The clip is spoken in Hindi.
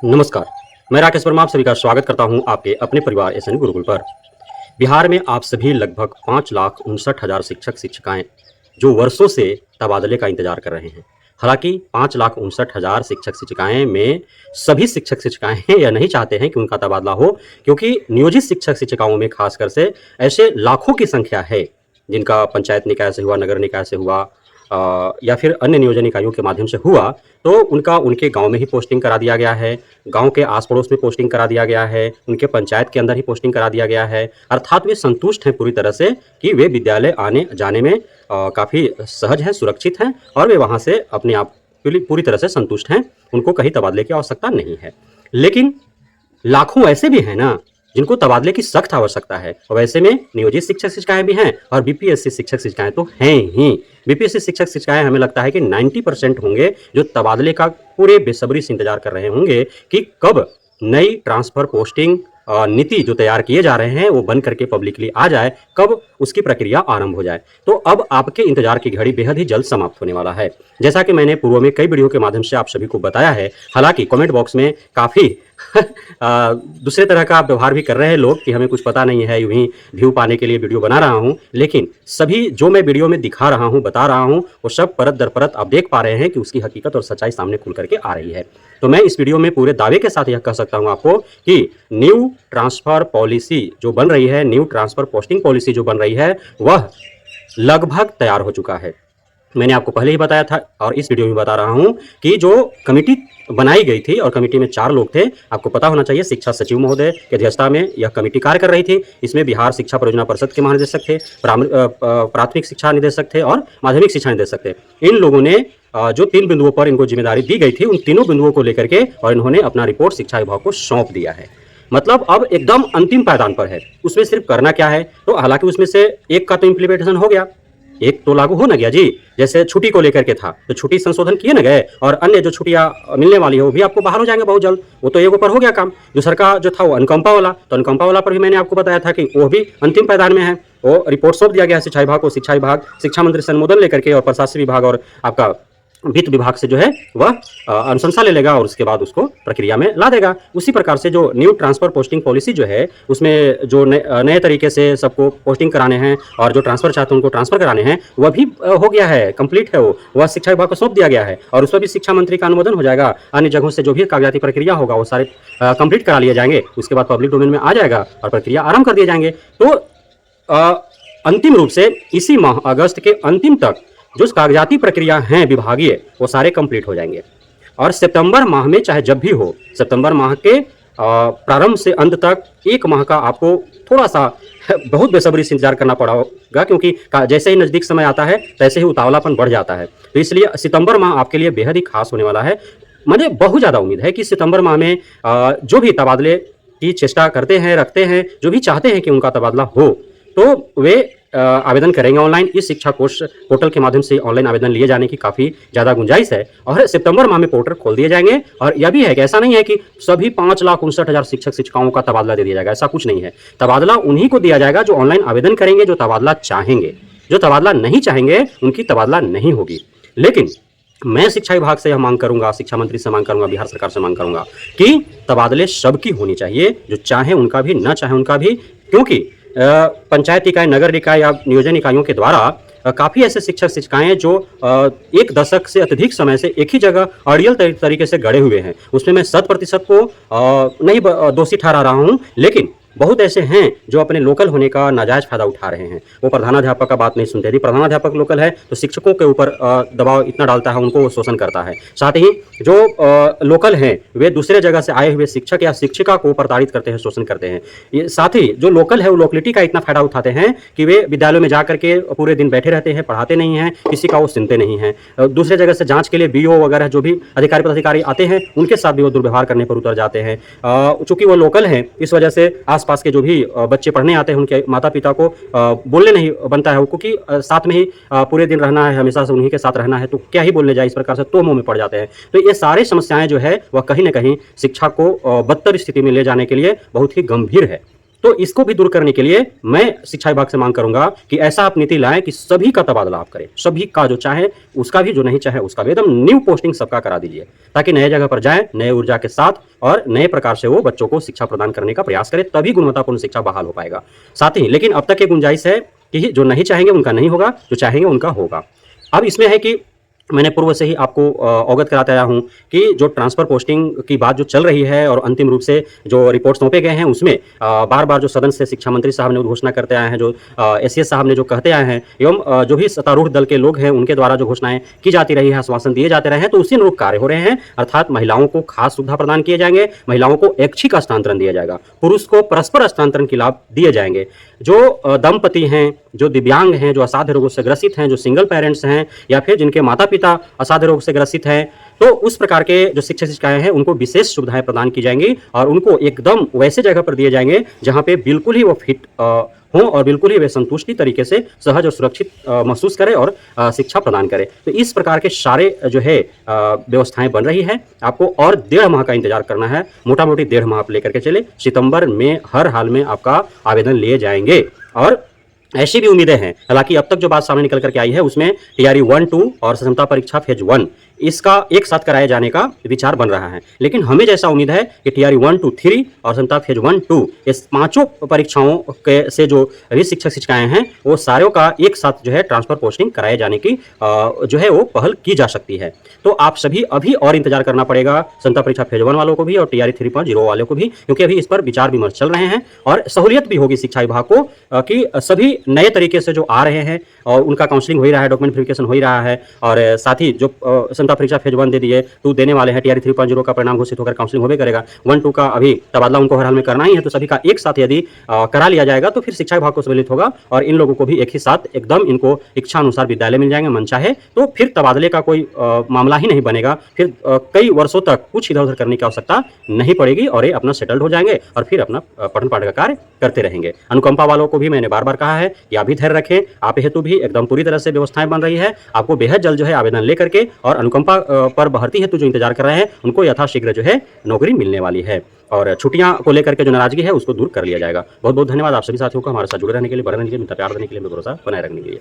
नमस्कार, मैं राकेश वर्मा आप सभी का स्वागत करता हूं आपके अपने परिवार एसएन गुरुकुल पर। बिहार में आप सभी लगभग 5,59,000 शिक्षक-शिक्षिकाएँ जो वर्षों से तबादले का इंतजार कर रहे हैं। हालाँकि 5,59,000 शिक्षक-शिक्षिकाएँ में सभी शिक्षक-शिक्षिकाएँ यह नहीं चाहते हैं कि उनका तबादला हो, क्योंकि नियोजित शिक्षक-शिक्षिकाओं में खासकर से ऐसे लाखों की संख्या है, जिनका पंचायत निकाय से हुआ, नगर निकाय से हुआ या फिर अन्य नियोजन इकाइयों के माध्यम से हुआ, तो उनका उनके गाँव में ही पोस्टिंग करा दिया गया है, गाँव के आस-पड़ोस में पोस्टिंग करा दिया गया है, उनके पंचायत के अंदर ही पोस्टिंग करा दिया गया है। अर्थात वे संतुष्ट हैं पूरी तरह से कि वे विद्यालय आने-जाने में काफ़ी सहज हैं, सुरक्षित हैं और वे वहाँ से अपने आप पूरी तरह से संतुष्ट हैं, उनको कहीं तबादले की आवश्यकता नहीं है। लेकिन लाखों ऐसे भी हैं ना, जिनको तबादले की सख्त आवश्यकता है और वैसे में नियोजित शिक्षक-शिक्षिकाएँ भी हैं और बीपीएससी शिक्षक-शिक्षिकाएँ तो हैं ही। बीपीएससी शिक्षक-शिक्षिकाएँ हमें लगता है कि 90% होंगे जो तबादले का पूरे बेसब्री से इंतजार कर रहे होंगे कि कब नई ट्रांसफ़र पोस्टिंग नीति जो तैयार किए जा रहे हैं वो बन करके पब्लिकली आ जाए, कब उसकी प्रक्रिया आरंभ हो जाए। तो अब आपके इंतजार की घड़ी बेहद ही जल्द समाप्त होने वाला है। जैसा कि मैंने पूर्व में कई वीडियो के माध्यम से आप सभी को बताया है, हालाँकि कमेंट बॉक्स में काफ़ी दूसरे तरह का व्यवहार भी कर रहे हैं लोग कि हमें कुछ पता नहीं है, यूँ ही व्यू पाने के लिए वीडियो बना रहा हूँ। लेकिन सभी जो मैं वीडियो में दिखा रहा हूँ, बता रहा हूँ, वो सब परत दर परत आप देख पा रहे हैं कि उसकी हकीकत और सच्चाई सामने खुल करके आ रही है। तो मैं इस वीडियो में पूरे दावे के साथ यह कह सकता हूँ आपको कि न्यू ट्रांसफ़र पॉलिसी जो बन रही है, न्यू ट्रांसफ़र पोस्टिंग पॉलिसी जो बन रही है, वह लगभग तैयार हो चुका है। मैंने आपको पहले ही बताया था और इस वीडियो में बता रहा हूँ कि जो कमिटी बनाई गई थी और कमिटी में 4 लोग थे, आपको पता होना चाहिए शिक्षा सचिव महोदय की अध्यक्षता में यह कमिटी कार्य कर रही थी। इसमें बिहार शिक्षा परियोजना परिषद के महानिदेशक थे, प्राथमिक शिक्षा निदेशक थे और माध्यमिक शिक्षा निदेशक थे। इन लोगों ने जो 3 बिंदुओं पर इनको जिम्मेदारी दी गई थी, उन तीनों बिंदुओं को लेकर के और इन्होंने अपना रिपोर्ट शिक्षा विभाग को सौंप दिया है। मतलब अब एकदम अंतिम पायदान पर है। उसमें सिर्फ करना क्या है, तो हालाँकि उसमें से एक का तो इम्प्लीमेंटेशन हो गया, एक तो लागू हो ना गया जी। जैसे छुट्टी को लेकर के था, तो छुट्टी संशोधन किए ना गए और अन्य जो छुट्टियाँ मिलने वाली है वो भी आपको बाहर हो जाएंगे बहुत जल्द। वो तो एक ऊपर हो गया काम। दूसरा का जो था वो अनुकंपा वाला, तो अनुकंपा वाला पर भी मैंने आपको बताया था कि वो भी अंतिम पायदान में है। वो रिपोर्ट सौंप दिया गया है शिक्षा विभाग को। शिक्षा विभाग शिक्षा मंत्री से अनुमोदन लेकर के और प्रशासन विभाग और आपका वित्त विभाग से जो है वह अनुशंसा ले लेगा और उसके बाद उसको प्रक्रिया में ला देगा। उसी प्रकार से जो न्यू ट्रांसफ़र पोस्टिंग पॉलिसी जो है, उसमें जो नए तरीके से सबको पोस्टिंग कराने हैं और जो ट्रांसफ़र चाहते हैं उनको ट्रांसफ़र कराने हैं, वह भी हो गया है, कंप्लीट है वो। वह शिक्षा विभाग को सौंप दिया गया है और उस पर भी शिक्षा मंत्री का अनुमोदन हो जाएगा। अन्य जगहों से जो भी कागजाती प्रक्रिया होगा वो सारे कंप्लीट करा लिए जाएंगे। उसके बाद पब्लिक डोमेन में आ जाएगा और प्रक्रिया आरंभ कर दिए जाएंगे। तो अंतिम रूप से इसी माह अगस्त के अंतिम तक जो कागजाती प्रक्रिया हैं विभागीय, वो सारे कंप्लीट हो जाएंगे और सितंबर माह में चाहे जब भी हो, सितंबर माह के प्रारंभ से अंत तक 1 माह का आपको थोड़ा-सा बहुत बेसब्री से इंतजार करना पड़ा होगा, क्योंकि जैसे ही नज़दीक समय आता है, तैसे ही उतावलापन बढ़ जाता है। तो इसलिए सितंबर माह आपके लिए बेहद ही खास होने वाला है। मुझे बहुत ज़्यादा उम्मीद है कि सितंबर माह में जो भी तबादले की चेष्टा करते हैं, रखते हैं, जो भी चाहते हैं कि उनका तबादला हो, तो वे आवेदन करेंगे ऑनलाइन। इस शिक्षा कोष पोर्टल के माध्यम से ऑनलाइन आवेदन लिए जाने की काफ़ी ज़्यादा गुंजाइश है और सितंबर माह में पोर्टल खोल दिए जाएंगे। और यह भी है कि ऐसा नहीं है कि सभी 5,59,000 शिक्षक-शिक्षिकाओं का तबादला दे दिया जाएगा, ऐसा कुछ नहीं है। तबादला उन्हीं को दिया जाएगा जो ऑनलाइन आवेदन करेंगे, जो तबादला चाहेंगे। जो तबादला नहीं चाहेंगे, उनकी तबादला नहीं होगी। लेकिन मैं शिक्षा विभाग से यह मांग करूंगा, शिक्षा मंत्री से मांग करूंगा, बिहार सरकार से मांग करूंगा कि तबादले सबकी होनी चाहिए, जो चाहे उनका भी, ना चाहे उनका भी, क्योंकि पंचायत इकाई, नगर निकाय या नियोजन इकाइयों के द्वारा काफ़ी ऐसे शिक्षक-शिक्षिकाएँ जो 1 दशक से अधिक समय से एक ही जगह अड़ियल तरीके से गड़े हुए हैं। उसमें मैं 100% को नहीं दोषी ठहरा रहा हूँ, लेकिन बहुत ऐसे हैं जो अपने लोकल होने का नाजायज़ फ़ायदा उठा रहे हैं। वो प्रधानाध्यापक का बात नहीं सुनते। यदि प्रधानाध्यापक लोकल है तो शिक्षकों के ऊपर दबाव इतना डालता है, उनको वो शोषण करता है। साथ ही जो लोकल हैं वे दूसरे जगह से आए हुए शिक्षक या शिक्षिका को प्रताड़ित करते हैं, शोषण करते हैं। ये साथ ही जो लोकल है वो लोकलिटी का इतना फ़ायदा उठाते हैं कि वे विद्यालयों में जा करके पूरे दिन बैठे रहते हैं, पढ़ाते नहीं हैं, किसी का वो सुनते नहीं हैं। दूसरे जगह से जाँच के लिए बीओ वगैरह जो भी अधिकारी पदाधिकारी आते हैं, उनके साथ भी वो दुर्व्यवहार करने पर उतर जाते हैं। चूँकि वो लोकल हैं, इस वजह से आस-पास के जो भी बच्चे पढ़ने आते हैं उनके माता-पिता को बोलने नहीं बनता है, क्योंकि साथ में ही पूरे दिन रहना है, हमेशा से उन्हीं के साथ रहना है, तो क्या ही बोलने जाए, इस प्रकार से तो मुँह में पड़ जाते हैं। तो ये सारी समस्याएं जो है वह कहीं न कहीं शिक्षा को बदतर स्थिति में ले जाने के लिए बहुत ही गंभीर है। तो इसको भी दूर करने के लिए मैं शिक्षा विभाग से मांग करूंगा कि ऐसा आप नीति लाएं कि सभी का तबादला आप करें, सभी का, जो चाहे उसका भी, जो नहीं चाहे उसका भी, एकदम न्यू पोस्टिंग सबका करा दीजिए, ताकि नए जगह पर जाएं नए ऊर्जा के साथ और नए प्रकार से वो बच्चों को शिक्षा प्रदान करने का प्रयास करें, तभी गुणवत्तापूर्ण शिक्षा बहाल हो पाएगा। साथ ही लेकिन अब तक ये गुंजाइश है कि जो नहीं चाहेंगे उनका नहीं होगा, जो चाहेंगे उनका होगा। अब इसमें है कि मैंने पूर्व से ही आपको अवगत कराता आया हूं कि जो ट्रांसफर पोस्टिंग की बात जो चल रही है और अंतिम रूप से जो रिपोर्ट सौंपे गए हैं उसमें बार बार जो सदन से शिक्षा मंत्री साहब ने घोषणा करते आए हैं, जो एसीएस साहब ने जो कहते आए हैं, एवं जो भी सत्तारूढ़ दल के लोग हैं उनके द्वारा जो घोषणाएं की जाती रही है, आश्वासन दिए जाते रहे हैं, तो उसी अनुरूप कार्य हो रहे हैं। अर्थात महिलाओं को खास सुविधा प्रदान किए जाएंगे, महिलाओं को ऐच्छिक हस्तांतरण दिया जाएगा, पुरुष को परस्पर हस्तांतरण के लाभ दिए जाएंगे। जो दंपति हैं, जो दिव्यांग हैं, जो असाध्य रोगों से ग्रसित हैं, जो सिंगल पेरेंट्स हैं या फिर जिनके माता पिता असाध्य रोग से ग्रसित हैं, तो उस प्रकार के जो शिक्षक शिक्षिकाएं हैं उनको विशेष सुविधाएं प्रदान की जाएंगी और उनको एकदम वैसे जगह पर दिए जाएंगे जहां पे बिल्कुल ही वो फिट हों और बिल्कुल ही वे संतुष्टि तरीके से सहज और सुरक्षित महसूस करें और शिक्षा प्रदान करें। तो इस प्रकार के सारे जो है व्यवस्थाएं बन रही है। आपको और 1.5 माह का इंतजार करना है, मोटा मोटी 1.5 माह आप लेकर के चले। सितंबर में हर हाल में आपका आवेदन लिए जाएंगे और ऐसी भी उम्मीदें हैं, हालांकि अब तक जो बात सामने निकल करके आई है उसमें टीआरई 1, 2 और क्षमता परीक्षा फेज 1 इसका एक साथ कराए जाने का विचार बन रहा है। लेकिन हमें जैसा उम्मीद है कि टीआरई 1, 2, 3 और क्षमता फेज 1, 2 इस पांचों परीक्षाओं के से जो भी शिक्षक शिक्षिकाएं हैं वो सारों का एक साथ जो है ट्रांसफर पोस्टिंग कराए जाने की जो है वो पहल की जा सकती है। तो आप सभी अभी और इंतजार करना पड़ेगा, क्षमता परीक्षा फेज 1 वालों को भी और टीआरई 3.0 वालों को भी, क्योंकि अभी इस पर विचार विमर्श चल रहे हैं और सहूलियत भी होगी शिक्षा विभाग को कि सभी नए तरीके से जो आ रहे हैं और उनका काउंसलिंग हो ही रहा है, डॉक्यूमेंट वेरिफिकेशन हो ही रहा है और साथ ही जो क्षमता परीक्षा फेज 1 दे दिए, 2 देने वाले हैं, टीआरई 3.0 का परिणाम घोषित होकर काउंसलिंग होबे करेगा, 1, 2 का अभी तबादला उनको हर हाल में करना ही है, तो सभी का एक साथ यदि करा लिया जाएगा तो फिर शिक्षा विभाग को सहूलियत होगा और इन लोगों को भी एक ही साथ एकदम इनको इच्छा अनुसार विद्यालय मिल जाएंगे मन चाहे, तो फिर तबादले का कोई मामला ही नहीं बनेगा। फिर कई वर्षों तक कुछ इधर उधर करने की आवश्यकता नहीं पड़ेगी और ये अपना सेटल्ड हो जाएंगे और फिर अपना पठन पाठन का कार्य करते रहेंगे। अनुकंपा वालों को भी मैंने बार बार कहा है कि आप भी धैर्य रखें, आप हेतु भी एकदम पूरी तरह से व्यवस्थाएं बन रही है। आपको बेहद जल्द जो है आवेदन लेकर के और अनुकंपा पर भर्ती हेतु जो इंतजार कर रहे हैं उनको यथाशीघ्र जो है नौकरी मिलने वाली है और छुट्टियां को लेकर के जो नाराजगी है उसको दूर कर लिया जाएगा। बहुत बहुत धन्यवाद आप सभी साथियों का हमारे साथ जुड़े रहने के लिए, बने रहने के लिए, मित्र प्यार देने के लिए, भरोसा बनाए रखने के लिए।